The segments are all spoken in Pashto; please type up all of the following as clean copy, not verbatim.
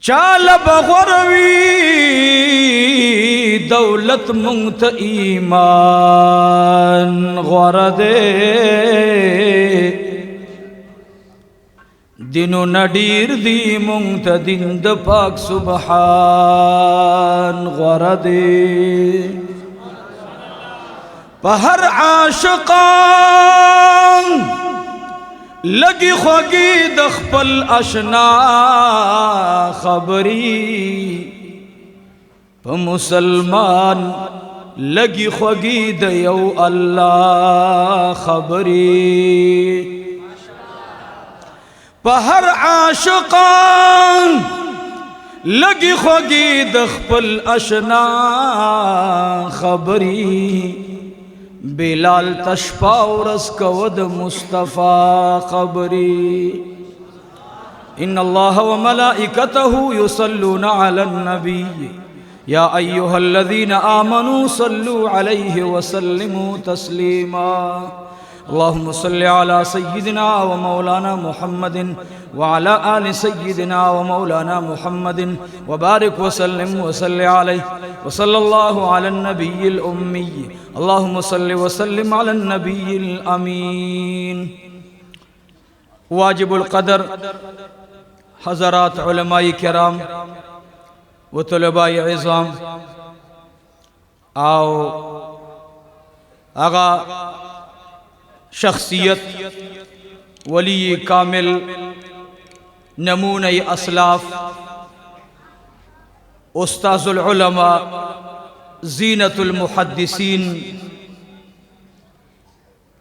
چال بغروی دولت منت ایمان غرده دینو نډیر دی منت دین د پاک سبحان غرده په هر عاشقان لگی خوگی د خپل اشنا خبری په مسلمان لگی خوگی د یو الله خبری په هر عاشقان لگی خوگی د خپل اشنا خبری بلال تشپا ورس کود مصطفى خبری ان الله وملائكته يصلون على النبي يا ايها الذين امنوا صلوا عليه وسلموا تسليما اللهم صل على سيدنا ومولانا محمد وعلى آل سيدنا ومولانا محمد وبارك وسلم وصل عليه وصلى الله على النبي الأمي اللهم صل وسلم على النبي الأمين واجب القدر حضرات علماء کرام وطلباء عظام او آغا شخصیت ولی کامل نمونہ اسلاف استاذ العلماء زینت المحدثین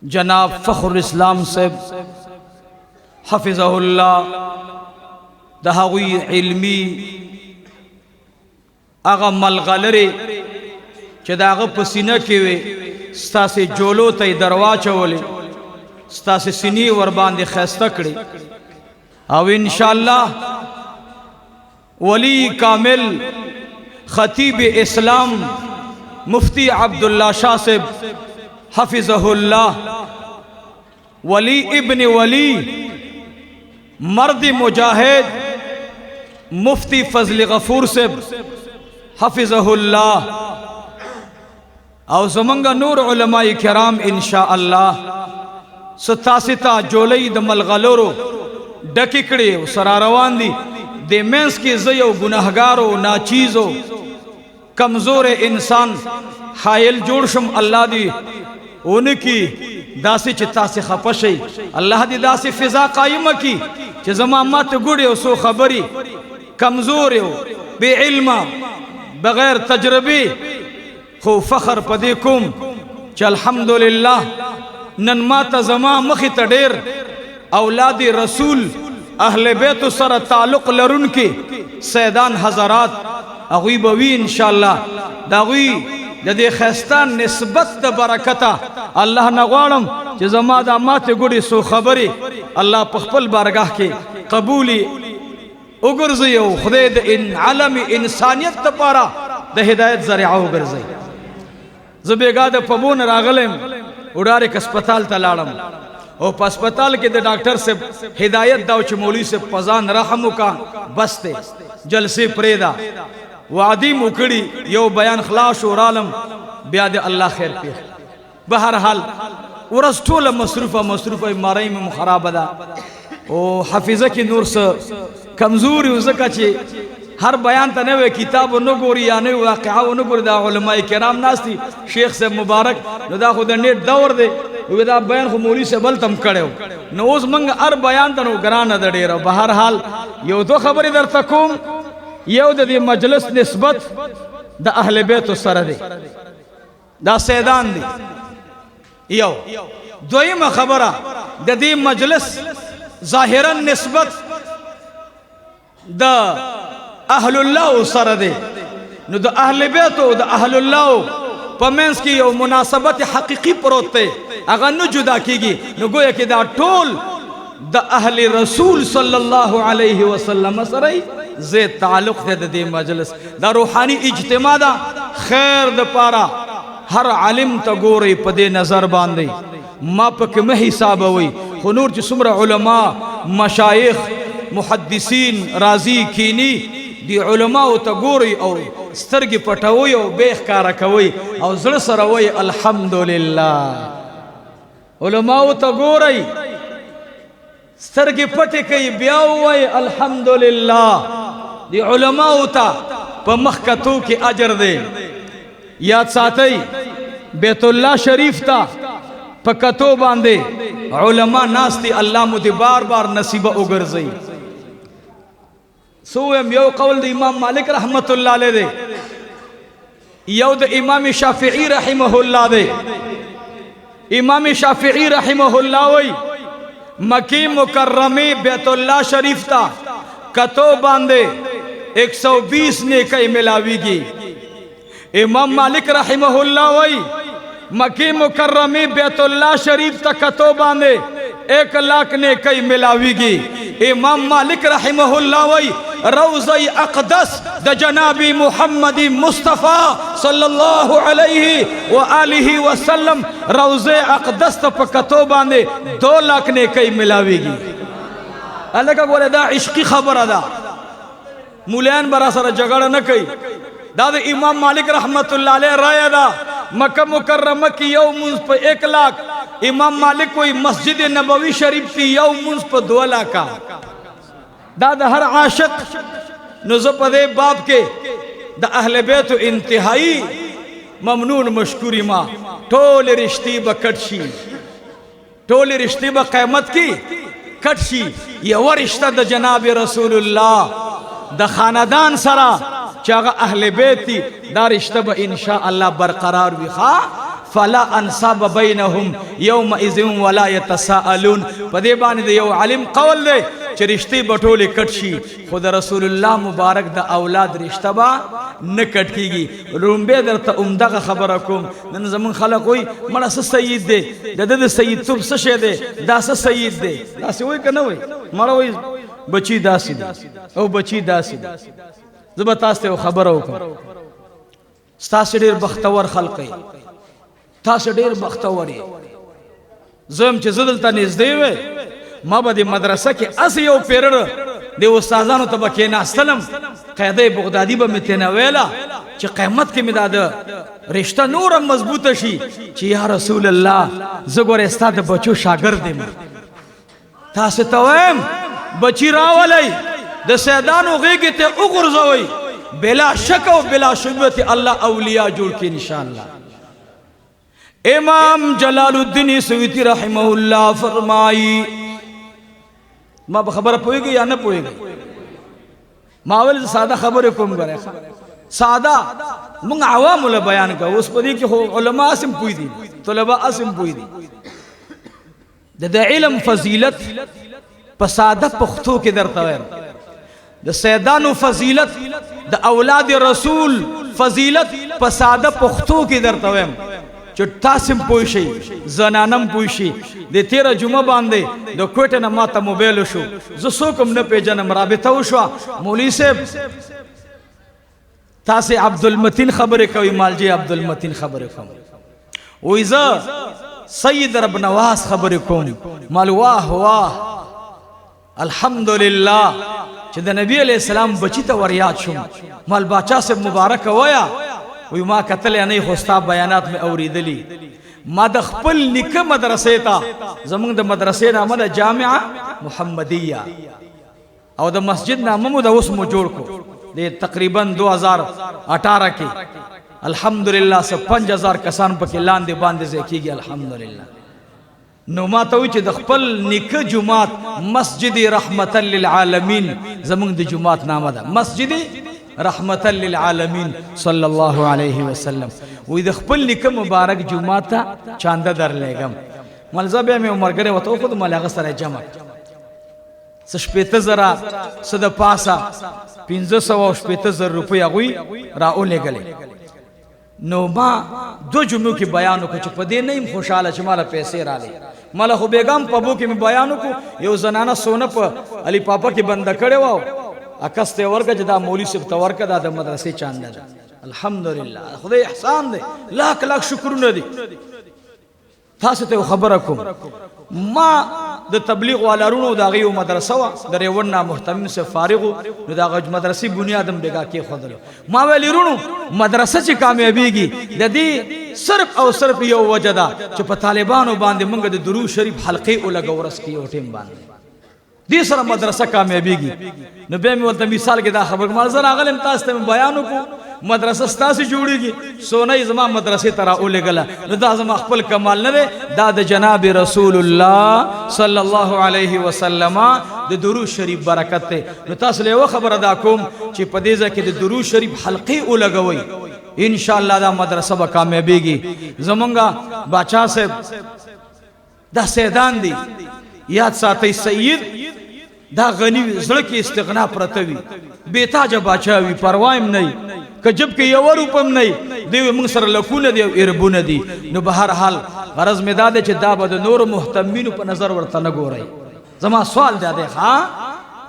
جناب فخر اسلام صاحب حفظہ اللہ دہوی علمی اغا ملغلرے چداغ پسینہ کیوے ستاسے جولو تی دروا چولے ستاسے سینی ورباندے خیستہ کڑی او انشاءاللہ ولی کامل خطیب اسلام مفتی عبداللہ شاہ صاحب حفظہ اللہ ولی ابن ولی مرد مجاہد مفتی فضل غفور صاحب حفظہ اللہ او زمانگا نور علماء کرام انشاءاللہ ستاستا جولی د ملغلورو ڈککڑے سراروان دی دے مینس کی زیو گناہگارو ناچیزو کمزور انسان حائل جوڑشم اللہ دی انکی داسی چتا سے خپشی اللہ دی داسی فضا قائم کی چی زمامات گوڑے سو خبری کمزور بے علم بغیر تجربی خو فخر پدیکم چا الحمدللہ نن ماتا زمان مخی تڈیر اولاد رسول اہل بیت سر تعلق لرن کے سیدان حضرات اغوی بوی انشاءاللہ داغوی دے خیستان نسبت دا برکتا اللہ نغوارم چی زمان دا مات گوڑی سو خبری اللہ پخپل بارگاہ کے قبولی اگرزی او خدید ان علم انسانیت تا پارا دا ہدایت ذریعہ اگرزی زبیگا دا پبون راغلیم اڈارے کسپتال تا لارم او پسپتال کے دے ڈاکٹر سے ہدایت داو چھ مولی سے پزان رحمو کا بستے جلسے پریدا وعدی مکڑی یو بیان خلاش اور عالم بیاد اللہ خیر پی بہرحال ورس ٹول مصروفہ مارائی میں مخراب دا او حفظہ کی نور سے کمزوری ازکا چھے ہر بیان تا نوے کتاب نو گوری یا نوے واقعہ نو گوری دا علماء کرام ناستی شیخ سے مبارک نو دا خود نیٹ دور دے وہ دا بیان خو مولی سے بلتم کڑے ہو نو اوز منگ ار بیان تا نو گرانا دا دے رہا بہرحال یو دو خبری در تکوم یو دا دی مجلس نسبت دا اہل بیت و سر دے دا سیدان دی یو دویم خبرہ دا دی مجلس ظاہرا نسبت دا اہل اللہ سر دے نو دا اہل بیتو دا اہل اللہ پمینس کی یو مناسبت حقیقی پروتے اگر نو جدا کی گی نو گویا کہ دا ٹول دا اہل رسول صلی اللہ علیہ وسلم سرائی زید تعلق دے دے مجلس دا روحانی اجتماع دا خیر دا پارا ہر علم تا گوری پدے نظر باندے ما پک میں حساب ہوئی خنور جسمر علماء مشایخ محدثین راضی کینی دی علماء ته ګوري او سترګې پټوي او بیخ کارا کوي او زړه سره وایي الحمدلله. علماء ته ګوري سترګې پټې کوي بیا وایي الحمدلله. دی علماء ته په مخ کتو کې اجر دی. یاد ساتئ بیت الله شریف ته په کتو باندې علماء ناستی الله مو دی بار بار نصیبه وګرځي. سویم یو قول د امام مالک رحمت الله علیه دی، یو د امام شافعی رحمه الله دی. امام شافعی رحمه الله وی مکی مکرمی بیت الله شریف تا کتو باندے 120 نیکی ملاویگی. امام مالک رحمہ اللہ وی مکی مکرمی بیت اللہ شریف تا کتو باندے 1,00,000 نیکی ملاویگی. امام مالک رحمہ اللہ وی روضی اقدس دا جناب محمد مصطفیٰ صلی اللہ علیہ وآلہ وسلم روضی اقدس تا پکتو باندے 2,00,000 نیکی ملاویگی. اللہ کا بولے دا عشقی خبر دا مولین برا سر جگڑ نہ کئی. دا امام مالک رحمت اللہ علیہ رائے دا مکہ مکرمہ کی یوم منز پہ 1,00,000. امام مالک کوئی مسجد نبوی شریف کی یوم منز پہ 2,00,000. دا ہر عاشق نزپ دے باب کے دا اہل بیت انتہائی ممنون مشکوری ماں ٹول رشتی با کٹشی، ٹول رشتی با قیمت کی کٹشی. یہ وہ رشتہ دا جناب رسول اللہ دا خاندان سرا چاگا اہل بیتی دا رشتہ با انشاءاللہ برقرار بھی خواہ. فلا انصاب بینہم یوم اذن ولا یتساءلون. پدے بانی دے یو علم قول دے چھ رشتے بٹولے کٹشی خود رسول اللہ مبارک دا اولاد رشتہ با نکٹ کی گی. رومبے در تا امدغ خبرکم دن زمان خلق ہوئی مڑا سا سید دے دا سید توب سشے دے دا سا سید دے دا سی ہوئی کنا ہوئی مڑا ہوئی بچی دا سی دے او بچی دا سی دے. زبتاستے ہو خبر ہوکم ستاسے دیر بختور خلقی تاسے دیر بختوری زم چھ زدلتا نزدے ہوئے ما با دی مدرسہ کے اسی یو پیرر دی استازانو تبا کینا استلم قیدہ بغدادی با متینا ویلا چھ قیمت کے مداد رشتہ نورم مضبوط شی چھ یا رسول اللہ زگور استاد بچو شاگرد دیم تاسے تویم بچی راولی دا سیدانو غیگی تے اغرزوئی بلا شک و بلا شبت اللہ اولیاء جوڑ کی انشاءاللہ. امام جلال الدین سویتی رحمہ اللہ فرمائی ما بخبر پوئی گئی یا نہ پوئی گئی ماول سادہ خبر کم گرے سادہ منگ عوام اللہ بیان کا اس پر دی کہ علماء اسم پوئی دی طلباء اسم پوئی دی دا علم فضیلت پسادہ پختو کے در تویر دا سیدانو فضیلت دا اولاد رسول فضیلت پسادہ پختو کی در تویم چو تاسم پوشی زنانم پوشی دے تیرہ جمعہ باندے دو کوئٹے نماتا موبیلو شو زسوکم نپے جنم رابطہ شوا مولی سے تاسے عبدالمتین خبر کوئی مالجی عبدالمتین خبر کوئی ویزا سید رب نواز خبر کوئی مال واہ واہ الحمدللہ چھ دا نبی علیہ السلام بچی تا وریاد شو مال باچا سے مبارک ہویا وی ما قتل یا نہیں خوستا بیانات میں اوری دلی ما دا خپل نکہ مدرسے تا زمان دا مدرسے نامہ دا جامعہ محمدیہ او دا مسجد نامہ دا اسمو جوڑ کو دے تقریباً 2018 کی الحمدللہ سے 5,000 کسان پاکی لاندے باندے سے کی گئی الحمدللہ. نو ما توی چھ دا خپل نکہ جماعت مسجد رحمت للعالمین زمان دا جماعت نامہ دا مسجد رحمت للعالمین صلی اللہ علیہ وسلم. وی دا خپل نکہ مبارک جماعتا چاندہ در لے گم ملزبیہ میں عمر گرے وطو خود مالی غصر جمع سشپیت زرا صد پاسا 500 روپیہ گوی راؤ لے گلے. نو ما دو جمعوں کی بیانوں کو چپ دے نہیں خوشحال ہے مالا پیسے را لے مالا خو بیگام پابو کی میں بیانوں کو یو زنانا سونا پا علی پاپا کی بندہ کڑے واؤ اکستے ورکا جدا مولی سے تورکا دا دا مدرسے چاندہ دا الحمدللہ خدا احسان دے لاکھ لاکھ شکر نہ دی تاسو ته خبره کوم ما د تبلیغ والارونو دا غيو مدرسه وا د ریونا محتمم سے فارغ نو دا غج مدرسې بنیادم بیگا کې خدل ما ویلرونو مدرسه چې کامیابیږي د دې صرف او صرف یو وجدا چې په طالبانو باندې موږ د درود شریف حلقې او لګورس کې یو ټیم باندې دې سره مدرسه کامیابیږي نو به مې ولته مثال کې دا خبر ما زرا غلم تاسو ته بیان وکړو مدرسه ستاسو جوړیږي سونې زما مدرسې ترا اولګله نو دا زما خپل کمال نه دا د جناب رسول الله صلی الله علیه وسلم د درود شریف برکت ته نو تاسو له خبر ادا کوم چې په دې ځکه د درود شریف حلقې اولګوي ان شاء الله دا مدرسه به کامیابیږي زمونږه باچا صاحب دا سیدان دي یاد ساتي سید دا غنی زړه کې استغنا پرته وي بیتاج باچاوي پروايم نه کجب کې یو روپم نه دی موږ سره لکونه دی او اربونه دي نو به هر حال غرض می داده چې دا به د نور محتمینو په نظر ورته نه ګوري زما سوال دی ها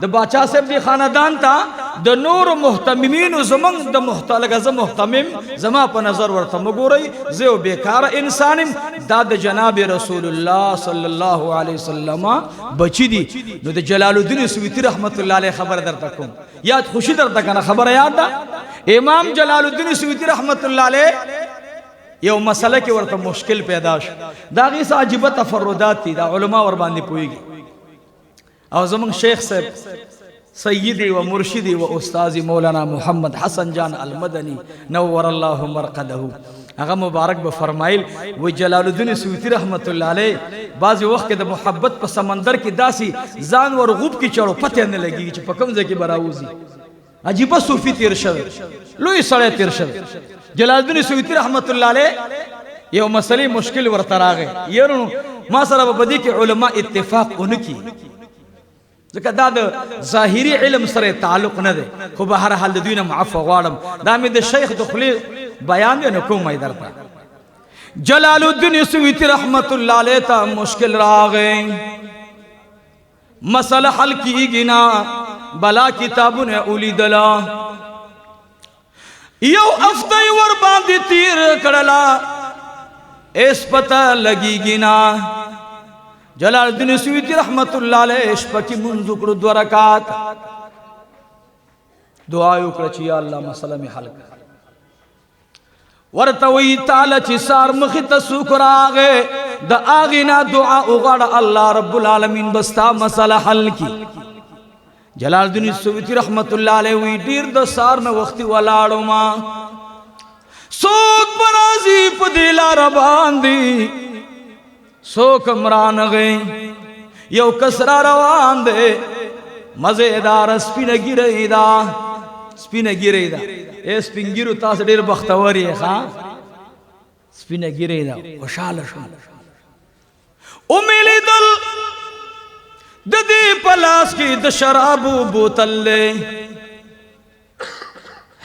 د باچا صاحب دی خاندان ته د نور محتممینو زمنګ د محتلګه ز محتمم زما په نظر ورته مګوري زه بیکار انسانم دا د جناب رسول الله صلی الله علیه وسلم بچی دي نو د جلال الدین سویتی رحمت الله علیه خبر درته کوم یاد خوشی درته کنه خبر یاد ده امام جلال الدین سویتی رحمت الله علیه یو مسله کې ورته مشکل پیدا شو دا غي عجیب تفردات دي دا علما ور باندې پويږي او زمون شیخ صاحب سیدی و مرشدی و استاذی مولانا محمد حسن جان المدنی نور الله مرقده هغه مبارک به فرمایل و جلال الدین سویتی رحمت الله علیه بعض وخت کې د محبت په سمندر کې داسي ځان ور غوب کې چړو پته نه لګي چې په کوم ځای کې براوزی عجیب صوفی تیر شوی لوی سړی تیر شوی جلال الدین سویتی رحمت الله علیه یو مسلې مشکل ورته راغی یرو ما سره په دې کې علما اتفاق اونکي ځکه دا د ظاهري علم سره تعلق نه دی خو به هر حال د دوی نه معفو غواړم دا مې د شیخ د خلی بیان دی نو کوم درته جلال الدین سویتی رحمت الله علیه ته مشکل راغی مسله حل کیږي نه بلا کتابونه اولیدلا یو افته ور باندې تیر کړلا اس پتہ لګیږي نه جلال الدین سویتی رحمت الله علیه شپکی منځ کړو 2 رکعات دعا وکړه چې یا الله مسله می حل کړه ورته وی تعالی چې سار مخ ته سوکراغه د اغینا دعا وغړه الله رب العالمین بستا مسله حل کی جلال الدین سویتی رحمت الله علیه وی ډیر د سار نه وختي ولاړو ما سوک برازی په دلار باندې سوک مران گئی یو کسرا روان دے مزیدار سپین گیرئی دا اے سپین گیرو تاس دیر بختوری ہے خواہ سپین گیرئی دا وشال امیلی دل ددی پلاس کی د شرابو بوتل لے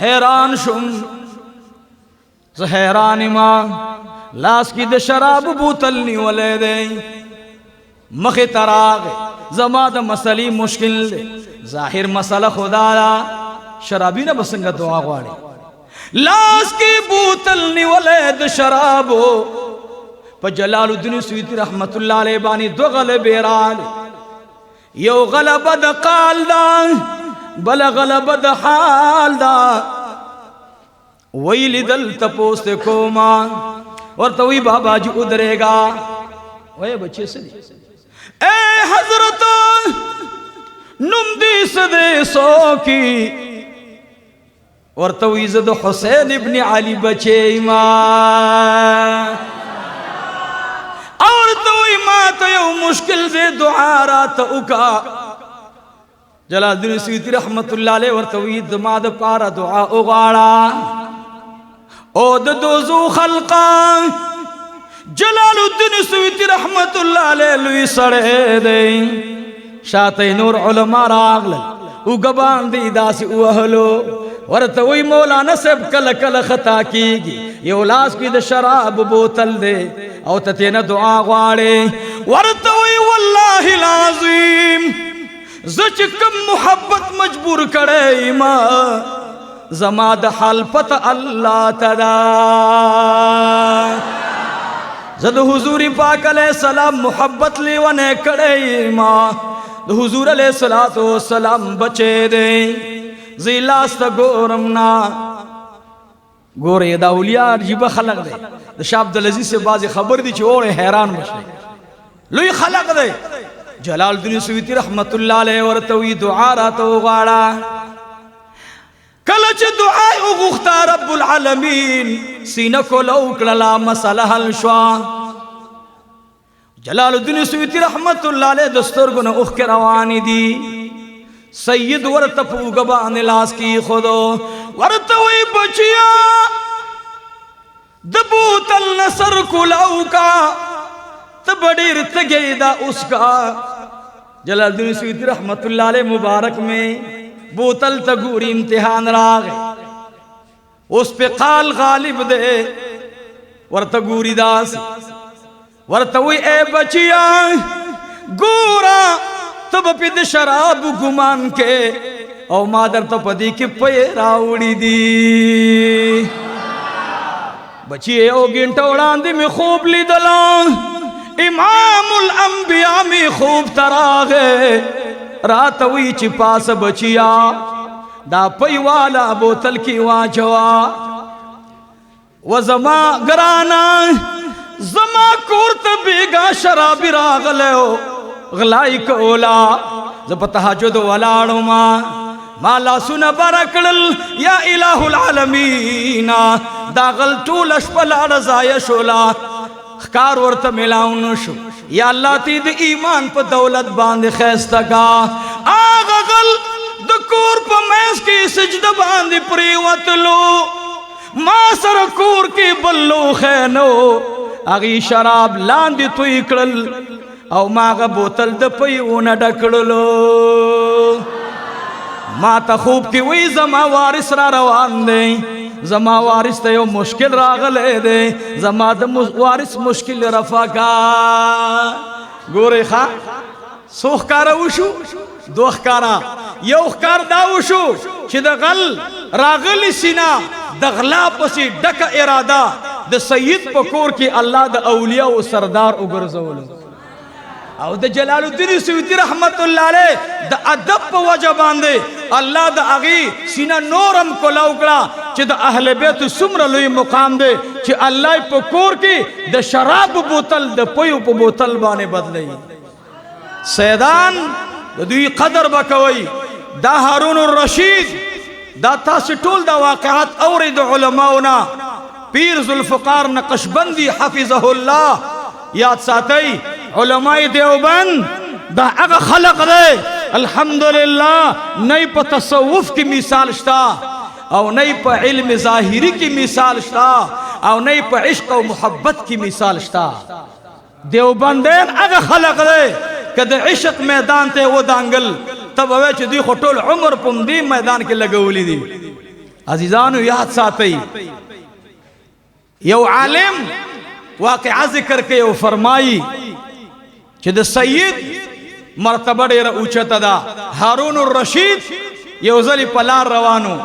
حیران شم حیران ماں لاس کی د شراب بوتل نیولے دے مخ تراغ زما د مسئلے مشکل دے ظاہر مسئلہ خدا دا شرابی نہ بسنگا دعا غواړي لاس کی بوتل نیولے د شرابو پا جلال الدین سویتی رحمت اللہ علیہ بانی 2 غلبے رال یو غلبہ د قال دا بل غلبہ د حال دا ویلی دل تپوست کوما اور توی بابا جی ادرے گا وے بچے سے اے حضرت نم دی صدے سو کی اور توی زد حسین ابن علی بچے ایمان اور توی ماں تو یو مشکل سے دعا رات اکا جلال الدین سویتی رحمت اللہ علیہ اور توی دماد پارا دعا اغاڑا او د دوزو خلقا جلال الدین سویتی رحمت اللہ علیہ لوی سڑے دے شاتی نور علماء راغل او گبان دی داسی اوہلو ورطوی مولانا سب کل کل خطا کی گی یو لاس کی د شراب بوتل دے او تتین دعا غواڑے ورطوی واللہ العظیم زچکم محبت مجبور کرے ایمان زما د حال پت اللہ تدا زد حضور پاک علیہ السلام محبت لیوانے کڑے ما د حضور علیہ السلام بچے دے زیلاست گورمنا گورے دا اولیاء عجیب خلق دے دا شاہ عبدالعزیز سے بازی خبر دی چھوڑے حیران بشے لوی خلق دے جلال الدین سویتی رحمت اللہ علیہ ورطوی دعا راتو غاڑا کلچ دعائی اغوختا رب العالمین سینکو لوکللا مسئلہ حل شوا جلال الدین سویتی رحمت اللہ علیہ دسترگن اخ کے روانی دی سید ورطپو گبان لاس کی خودو ورطوی بچیا دبوت النصر کلاو کا تبڑیر تگیدہ اس کا جلال الدین سویتی رحمت اللہ علیہ مبارک میں بوتل تگوری امتحان راغے اس پہ قال غالب دے ورتگوری داس ورتوی اے بچیا گورا تب پید شراب گمان کے او مادر تپدی کی پیراوڑی دی بچیے او گنٹوڑان دی میں خوب لی دلان امام الانبیاء میں خوب تراغے راتوی چی پاس بچیا دا پیوالا بوتل کی واجوا و زما گرانا زما کورت بیگا شرابی راغلو غلائی کولا زب تحجد والارو ما لا سن برکل یا الہ العالمین دا غلطول اشپلا رضای شولا خکار ورت ملاؤن شو یا اللہ تید ایمان پا دولت باند خیستا کا آغا غل دکور پا میس کی سجد باند پریوت لو ما سر کور کی بلو خینو اگی شراب لاندی تو اکڑل او ماغا بوتل دپیون ڈکڑلو ما تا خوب کی وی زما وارث را روان دے زما وارث تے یو مشکل راغلے دے زما دا وارث مشکل رفا کا گورے خواہ سو خکارا وشو دو خکارا یو خکار دا وشو چی دا غل راغلی سینا دا غلا پسی ڈک ارادہ دا سید پکور کی اللہ دا اولیاء و سردار اگرزولو او دا جلال الدین سویتی رحمت اللہ علیہ دا ادب پا وجہ باندے اللہ دا اغی سینہ نورم کو لوکڑا چی دا اہل بیت سمر لوی مقام دے چی اللہ پا کور کی دا شراب بوتل دا پیو پا بوتل بانے بدلئی سیدان دا دوی قدر بکوئی دا ہارون الرشید دا تاسی ٹول دا واقعات اوری دا علماؤنا پیر ذوالفقار نقشبندی حفظہ اللہ یاد ساتھی علماء دیوبند دا اگا خلق دے الحمدللہ نئی پا تصوف کی مثال شتا او نئی پا علم ظاہری کی مثال شتا او نئی پا عشق و محبت کی مثال شتا دیوبندین اگا خلق دے کہ دا عشق میدان تے وہ دانگل تب اوے چھ دی خطول عمر پم دی میدان کے لگولی دی عزیزانو یاد ساتھی یو عالم واقعہ ذکر کے یو فرمائی کہ دا سید مرتبہ دیر اوچتا دا ہارون الرشید یو ذلی پلار روانو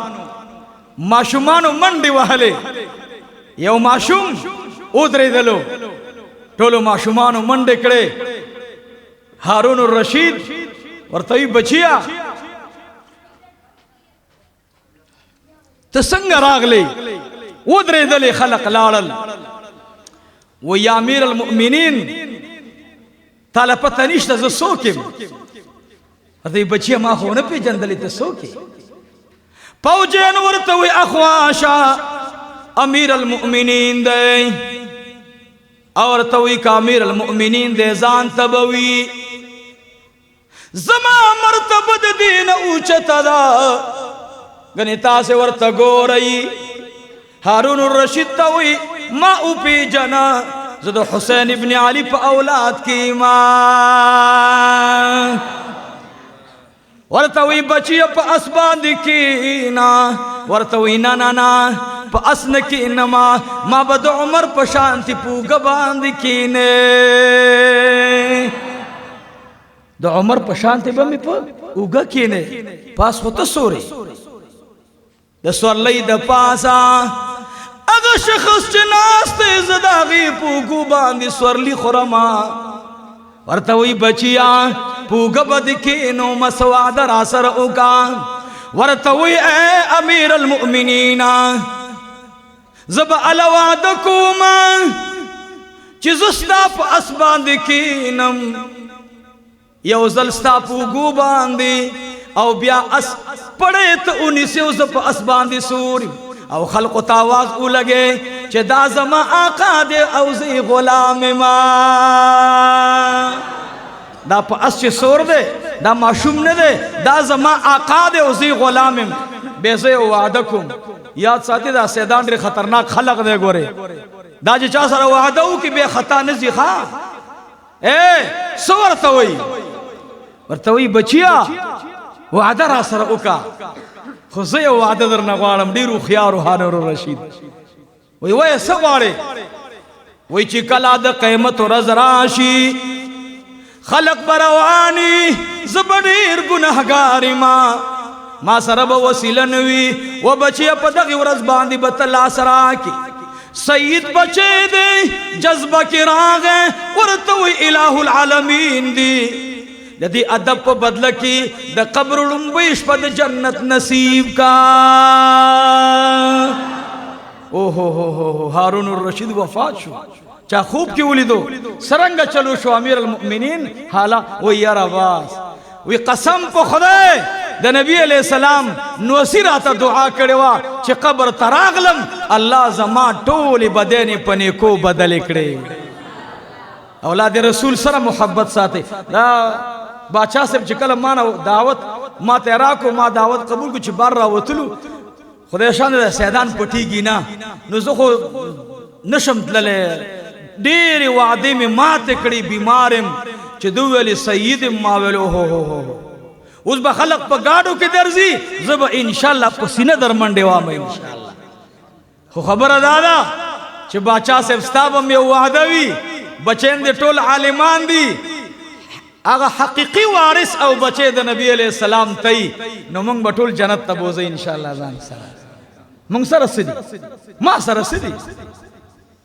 معشومانو منڈی وحلے یو معشوم ادری دلو ٹولو معشومانو منڈی کڑے ہارون الرشید ورطوی بچیا تسنگ راغلی ادری دلی خلق لارل و یا امیر المؤمنین تالا پتہ نشتا زو سوکیم ورطوی بچیا ما خونه پی جندلی تا سوکی پوجین ورطوی اخواشا امیر المؤمنین دے اور توی کا امیر المؤمنین دے زان تبوی زما مرتبت دین اوچتا دا گنیتا سے ورطا گو رئی ہارون الرشید توی ما اوپی جنا زد حسین ابن علی پا اولاد کی ماں ورطوی بچی پا اسباد کینا ورطوی نا پا اسن کینا ما بد عمر پا شانتی پوگا باند کینے دا عمر پا شانتی بمی پا اوگا کینے پاس خود سوری دا سوال لی دا پاسا اگه شخص چه ناسته زداغی پوگو باندی سورلی خورما ورتوی بچیا پوگا بدکینو مسواد راسر اوکا ورتوی اے امیر المؤمنین زب علوادکوما چیزستا پا اسبان دکینم یوزلستا پوگو باندی او بیا اس پڑے تو انہی سے اس پا اسبان دی سوری او خلق و تاواز او لگے چه دا زما آقا دے اوزی غلام ما دا پا اس چه سور دے دا معشوم نے دے دا زما آقا دے اوزی غلام بیزے وعدکم یاد ساتھی دا سیدان ری خطرناک خلق دے گورے دا جی چاہ سارا وعدہو کی بے خطا نزی خواہ سو ورتوی بچیا وعدہ را سر اوکا خوزی وعدہ در نغوارم دیرو خیارو حانر رشید وی سوارے وی چی کلا دا قیمت و رز راشی خلق بروانی زبدیر گناہگاری ما سرب وسیلنوی و بچی پدغی ورز باندی بطلا سراکی سید بچے دے جذبہ کی راغیں ورتوی الہ العالمین دی لدی ادب پا بدل کی دا قبر لنبیش پا دا جنت نصیب کا ہارون الرشید وفات شو چاہ خوب کی ولی دو سرنگا چلو شو امیر المؤمنین حالا وی یار آواز وی قسم پا خدای دا نبی علیہ السلام نوسی راتا دعا کروا چی قبر تراغلم اللہ زمان ٹولی بدین پنے کو بدل اکڑے اولاد رسول سر محبت ساتے باچا صاحب چکل مانا دعوت ما تیراکو ما دعوت قبول کو چی بار راوتلو خدایشان دا سیدان پٹی گی نا نزو خو نشم دللے دیر وعدے میں ما تکڑی بیمارم چی دوویلی سیدم ماویلو ہو اس با خلق پا گاڑو کی درزی زبا انشاءاللہ پسینہ در منڈے وام انشاءاللہ خو خبر دادا چی باچا صاحب ستابم یو وعدوی بچین دے ٹول عالمان دی آگا حقیقی وارث او بچے دا نبی علیہ السلام تی نو منگ بطول جنت تبوزے انشاءاللہ زان سر منگ سر سدی ما سر سدی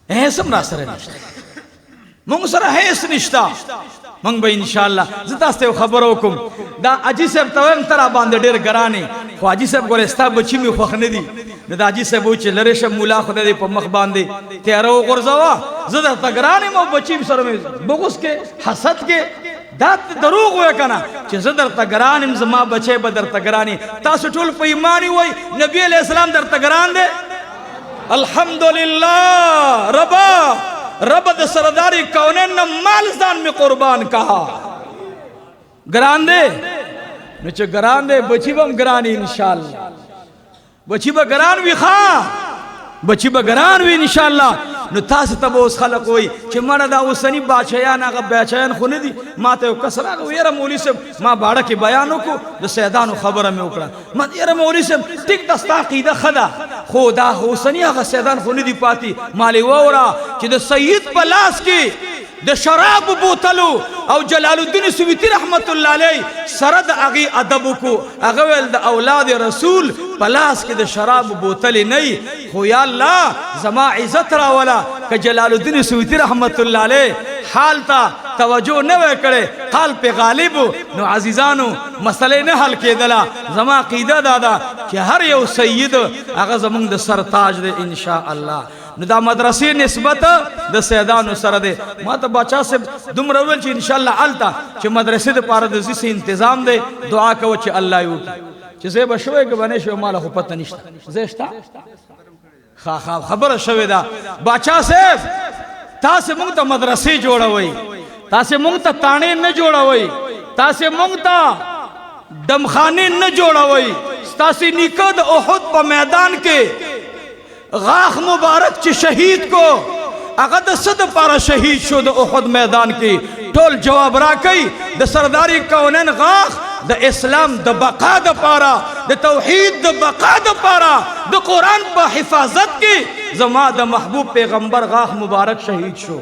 ایسم را سر نشتا منگ سر حیث نشتا منگ با انشاءاللہ زتاستے خبروکم دا عجی صاحب تویم ترا باندے دیر گرانے خو عجی صاحب گولے ستا بچی میں خوخ ندی دا عجی صاحب ہوچے لرشم مولا خودے دے پا مخ باندے تیارو غرزوا زدر تگرانے مو بچی سر میں بغس کے حسد کے دات دروغ ہوئے کنا چی زدر تگرانیم زما بچے با در تگرانی تاسو ٹول پا ایمانی ہوئی نبی علیہ السلام در تگران دے الحمدللہ رب دا سرداری کونین نا مالزدان میں قربان کہا گران دے نچے گران دے بچی با گرانی انشاءاللہ بچی با گران بھی خواہ بچی با گران بھی انشاءاللہ نو تاس تب اس خلق ہوئی چھ مانا دا اسنی باچیان آگا بیچیان خونے دی ما تے کسر آگا ویرہ مولی سے ما باڑا کی بیانوں کو دا سیدانو خبرہ میں اکڑا ما یرہ مولی سے ٹک دستا قیدہ خدا خدا حسنی آگا سیدان خونے دی پاتی مالی وورا چھ دا سید پلاس کی دا شراب بوتلو او جلال الدین سویتی رحمت اللہ علیہ سرد اغی ادبو کو اغویل دا اولاد رسول پلاس کی دا شراب بوتلی نہیں خو یا اللہ زما عزت راولا کہ جلال الدین سویتی رحمت اللہ علیہ حال تا توجہ نوے کرے قال پہ غالب نو عزیزانو مسئلے نہ حل کے دلا زما قیدہ دادا کہ ہر یو سید اغا زمان دا سرتاج دے انشاءاللہ نو دا مدرسی نسبت دا سیدانو سر دے ما تا باچا سے دم رویل چی انشاءاللہ علتا چی مدرسی دا پارا دا زیسی انتظام دے دعا کو چی اللہ یوکی چی زیبا شوئے کہ بنے شوئے مالا خو پتہ نشتا زیشتا خبر شوئے دا باچا سے تا سے مونگ تا مدرسی جوڑا ہوئی تا سے مونگ تا تانے نہ جوڑا ہوئی تا سے مونگ تا دمخانے نہ جوڑا ہوئی تا سے نکد احد پا میدان کے غاخ مبارک چی شہید کو اگر صد پارا شہید شو دا احد میدان کی ٹول جواب را کئی دا سرداری کونین غاخ دا اسلام دا بقا دا پارا دا توحید دا بقا دا پارا دا قرآن پا حفاظت کی زما دا محبوب پیغمبر غاخ مبارک شہید شو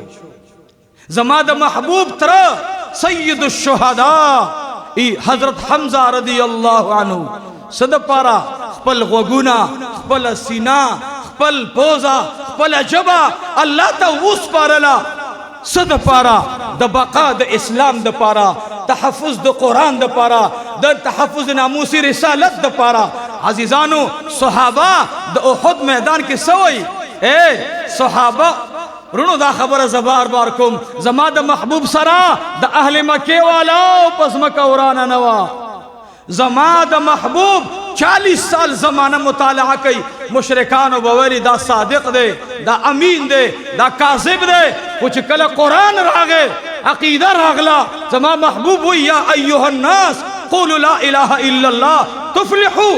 زما دا محبوب ترا سید الشہداء حضرت حمزہ رضی اللہ عنہ صد پارا خپل غوگونا خپل سینا خپل پوزا خپل جبا اللہ تا وس پارلا صد پارا د بقا د اسلام د پارا تحفظ د قرآن د پارا د تحفظ ناموسی رسالت د پارا عزیزانو صحابہ د احد میدان کی سوئی اے صحابہ رونو دا خبر زبار بار کم زما د محبوب سرا د اہل مکے والا پس مکہ ورانا نوا زما د محبوب 40 سال زمانہ مطالعہ کئی مشرکانو بویلی دا صادق دے دا امین دے دا کاذب دے کچھ کل قرآن راگے عقیدہ راگلا زما محبوب ہوئی یا ایوہ الناس قولوا لا الہ الا اللہ تفلحو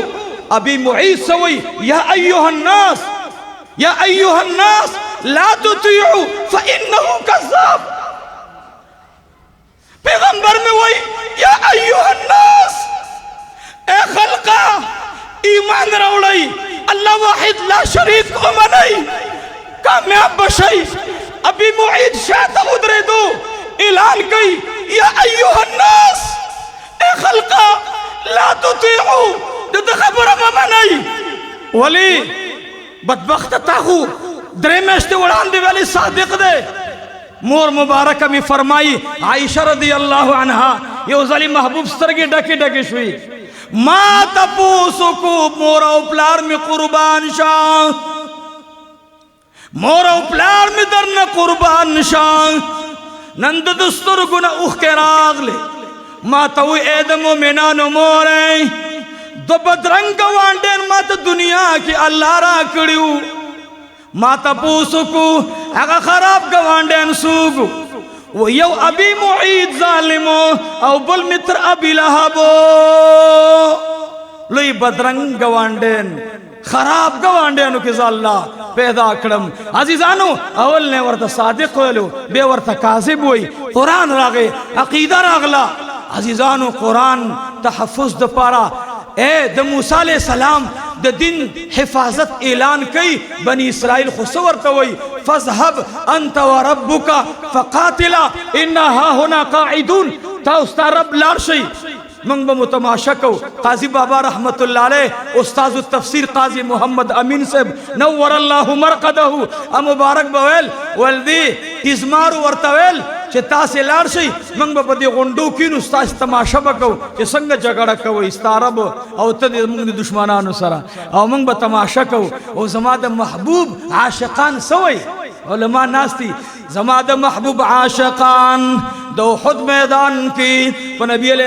ابی معید سوئی یا ایوہ الناس یا ایوہ الناس لا تطیعو فإنہو کذاب پیغمبر میں وہی یا ایوہ الناس اے خلقہ ایمان روڑائی اللہ واحد لا شریک کو منائی کامیاب بشائی ابھی معید شاہتا ادرے دو اعلان کئی یا ایوہ الناس اے خلقہ لا تطیعو دو خبر منائی ولی بدبخت تاخو درے میشتے وڑان دے والی صادق دے مور مبارکہ میں فرمائی عائشہ رضی اللہ عنہا یہ ازالی محبوب سترگی ڈکی ڈکی شوئی ما تپوسو کو مورا اپلار میں قربان شاہ مورا اپلار میں درن قربان شاہ نند دستر گنا اوخ کے راغ لے ما تاوی اید مومنانو مورے دو بدرنگ وانڈین ما تا دنیا کی اللہ را کڑیو ما تپوسو کو اگا خراب گوانڈین سوگو وہ یو ابی معید ظالمو او بل متر ابی لہبو لوی بدرنگ گوانڈین خراب گوانڈینو کی ظاللہ پیدا کرم عزیزانو اول نے ورطا صادق ہوئلو بے ورطا کاذب ہوئی قرآن راگے عقیدہ راگلا عزیزانو قرآن تحفظ دا پارا اے دا موسیٰ علیہ السلام دا دن حفاظت اعلان کئی بنی اسرائیل خسور توئی فَذْهَبْ أَنْتَ وَرَبُّكَ فَقَاتِلَا إِنَّا هَا هُنَا قَاعِدُونَ تا استا رب لارشی منگ بمتماشا کو قاضی بابا رحمت اللہ علیہ استاذ التفسیر قاضی محمد امین صاحب نور اللہ مرقدہ مبارک بویل والدی ازمارو ورطویل چه تاسے لارشی منگ با بدی غنڈو کین استاذ تماشا بکو چه سنگ جگڑا کو استارب او تد منگ دشمنانو سرا او منگ با تماشا کو او زماد محبوب عاشقان سوئی علماء ناستی زماد محبوب عاشقان دو خود میدان کی پا نبی علیہ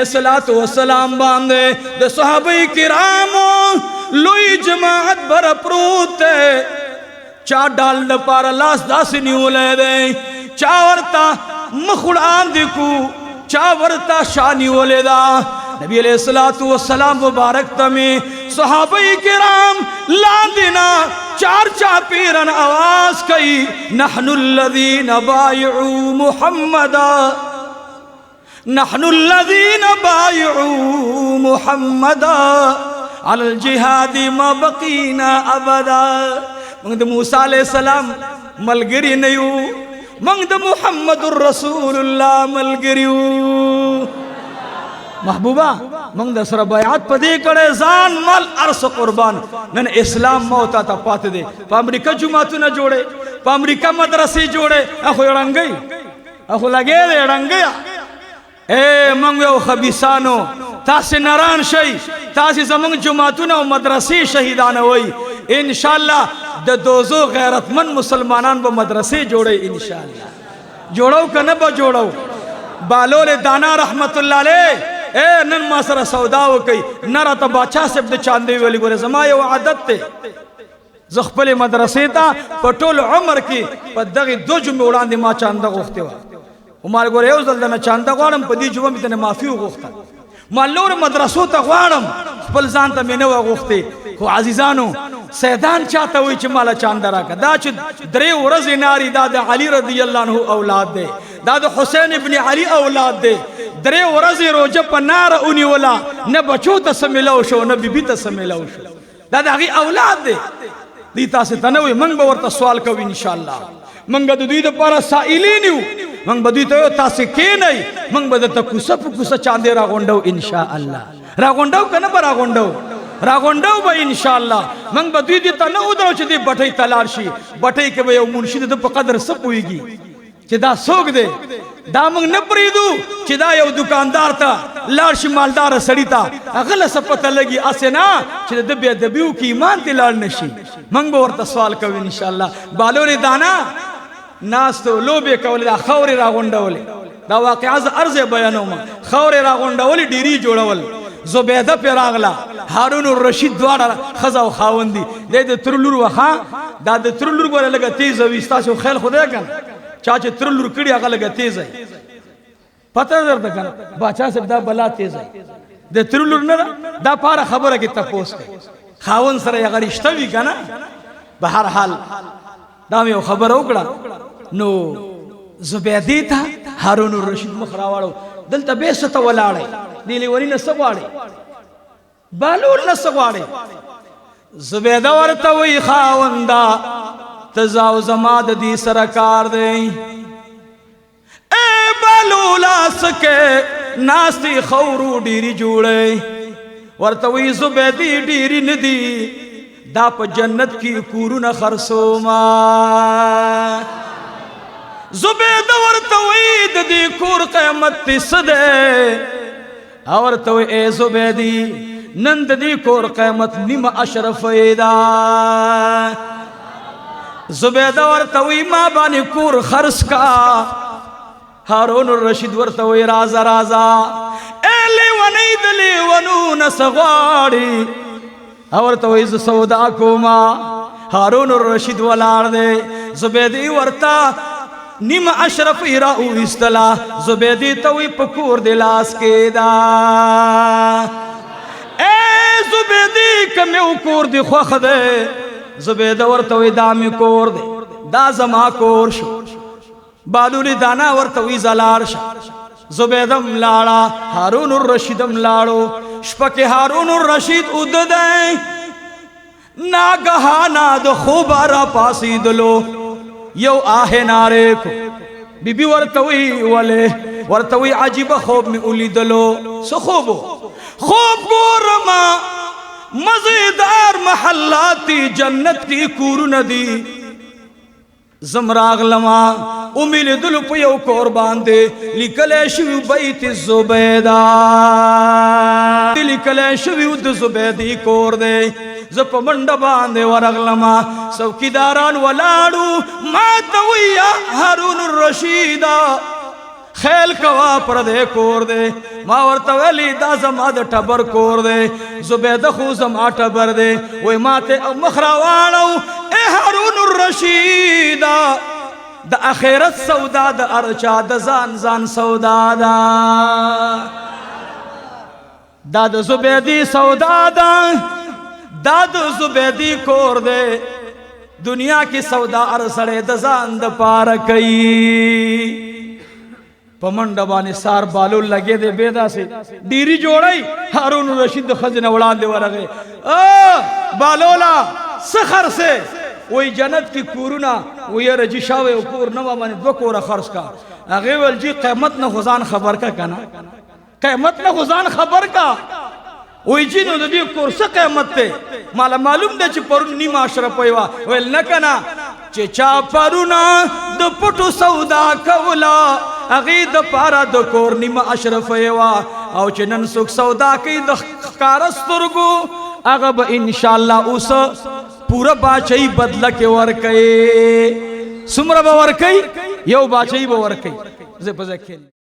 السلام باندے دو صحابہ کرامو لوی جماعت بر پروتے چا ڈال دا پارا لاس داسی نیولے دے چا ورطا مخڑان دیکھو چا ورطا شانی ولے دا نبی علیہ السلام مبارک تمی صحابہ کرام لاندنا چار چاپیرن آواز کئی نحن الذین بایعو محمدا نحن الذین بایعو محمدا علی الجہاد ما بقینا ابدا منگ دا موسیٰ علیہ السلام ملگری نیو منگ دا محمد الرسول اللہ ملگریو محبوبہ منگ دا سر بیعت پا دے کڑے زان مال عرص قربان نن اسلام موتا تا پات دے پا امریکہ جماعتو نہ جوڑے پا امریکہ مدرسی جوڑے اخو اڑنگئی اخو لگے دے اڑنگیا اے منگ او خبیسانو تاسی نران شئی تاسی زمانگ جماعتو نہ مدرسی شہیدان ہوئی انشاءاللہ دا دوزو غیرت من مسلمانان با مدرسی جوڑے انشاءاللہ جوڑو کنبا جوڑو بالول دانا رحمت اللہ علیہ اے نن ما سر سوداو کئی نرا تا باچا سب دے چاندے والی گورے زمائے و عادت تے زخپل مدرسے تا پٹول عمر کی پا دغی دو جمع اڑان دے ما چاندہ گوختے وا ہمارے گورے او زلدہ میں چاندہ گوارم پا دی جمع میتنے معافیو گوختا مالور مدرسو تا غوارم خپل ځان ته مینه وغوښتې خو عزیزانو سیدان چاته وی چې مالا چاند راکا دا چې درې ورځې ناری دا د علی رضی اللہ عنہ اولاد دے دا د حسین ابن علی اولاد دے درې ورځې روزه په نار اونیولا نه بچو ته سملاو شو نه بیبي ته سملاو شو دا د هغې اولاد دے دی تاسې ته نه وي موږ به ورته سوال کوو انشاءالله موږ به د دوی دپاره سائلین یو موږ به دوی ته وایو تاسې کښېنئ موږ به درته کوڅه په کوڅه چاندې راغونډو انشاءالله راغونډو که نه به راغونډو راغونډو به ان شاء الله من به دوی ته نه ودرو چې دې بټۍ تلار شي بټۍ کې به یو منشي د په قدر څه پوهیږي چې دا څوک دی دا موږ نه پرېږدو چې دا یو دکاندار ته لاړ شي مالداره سړي ته هغه له څه پته لګي هسې نه چې د ده بې ادبي وکړي ایمان دې لاړ نه شي موږ به ورته سوال کوو انشاءالله بالورې دانا ناستو لوبې کولې دا خاورې راغونډولې دا واقعه زه عرض یې بیانوم خاورې راغونډولې ډېرې جوړول زبیده پې راغله هارون الرشید دواړه ښځه او خاوند دي دی د تره لور وه دا د تره لور ګوره لږه تیزه وي ستاسو خیال خدای که نه چا چې تره لور کړي هغه لږه تیزه پته درته که نه باچا صاحب دا بلا تیزه د تره لور نه ده دا پاره خبره کې تپوس کوي خاوند سره هغه رشته وي که نه به هر حال دا مې یو خبره وکړه نو زبیدې ته هارون الرشید مخ راواړو دلته بې څه ته ولاړی دې لیوني نه څه غواړې بالول نه څه غواړې زبیده ورته وایي خاونده ته ځه او زما د دې سره کار دی ای بالولا څه کې ناستې خورو ډېرې جوړی ورته وایي زبیدې ډېرې نه دي دا په جنت کې کورونه خرڅومه زبیده ورته وایي د دې کور قیمت دې څه دی او ورته وایي ای زبیدې نن د دې کور قیمت نیمه اشرفۍ ده زبیده ورته وایي ما باندې کور خرڅ کا هارون الرشید ورته وایي رازه رازه ای لیونۍ د لیونو نه څه غواړي او ورته وایي زه سودا کومه هارون الرشید ولاړ دی زبیدې ورته نیمه اشرفۍ را وویستله زبیدې ته وایي په کور دې لاس کې ده ای زبیدې که مې و کور دې خوښ دی زبیده ورته وایي دا مې کور دی دا زما کور شو بالولي دانا ورته وایي ځه لاړ شه زبیده م لاړه هارون الرشید م لاړو شپه کې هارون الرشید اوده دی ناګهانه د خوبه را پاڅېدلو یو آه نارې کو بی بی ورته وایي ولې ورته وایي عجیبه خوب مې ولیدلو څه خوب خوب ګورمه مزیدار محلات جنت کی کورونه دي زم راغلما امیدلو په یو کور باندې لیکلی شوي بیت الزبیده لیکلی شوي د زبیدې کور دی زه په منډه باندې ورغلما څوکیداران ولاړو ما ته وایي هارون الرشیده خیل کوا پردے کور دے ما ورته ویلی دا زما د ټبر کور دے زبیده خو زما ټبر دے وی ما ته مخ راواړو ای هارون الرشید د اخرت سودا د ارچا د ځان ځان سودا دا د زبیدی سودا دا د زبیدی کور دے دنیا کی سودا ارسړې د ځان د پاره کوي پمنډه باندې سار بالول لګې دې بيدا سي ډيري جوړي هارون الرشید خزنه وړاندې ورغه بالولا سخر سے وای جنت کی کورونه وای رجی شاوه او کور نو باندې دو کور خرڅ کا هغه ول جی قیمت نه غزان خبر کا کنه قیمت نه غزان خبر کا وای جی نو د دې کور څه قیمت ته مال معلوم ده چې پرون نیمه اشرف ویوا ول نه کنه چې چا پرونا د پټو سودا کولا اغه د پارا د کور نیمه اشرف یوا او چې نن څوک سودا کوي د کارسترګو هغه به ان شاء الله اوس پورا باچای بدله کې ور کوي سمره به ور کوي یو باچای به ور کوي زه په ځکه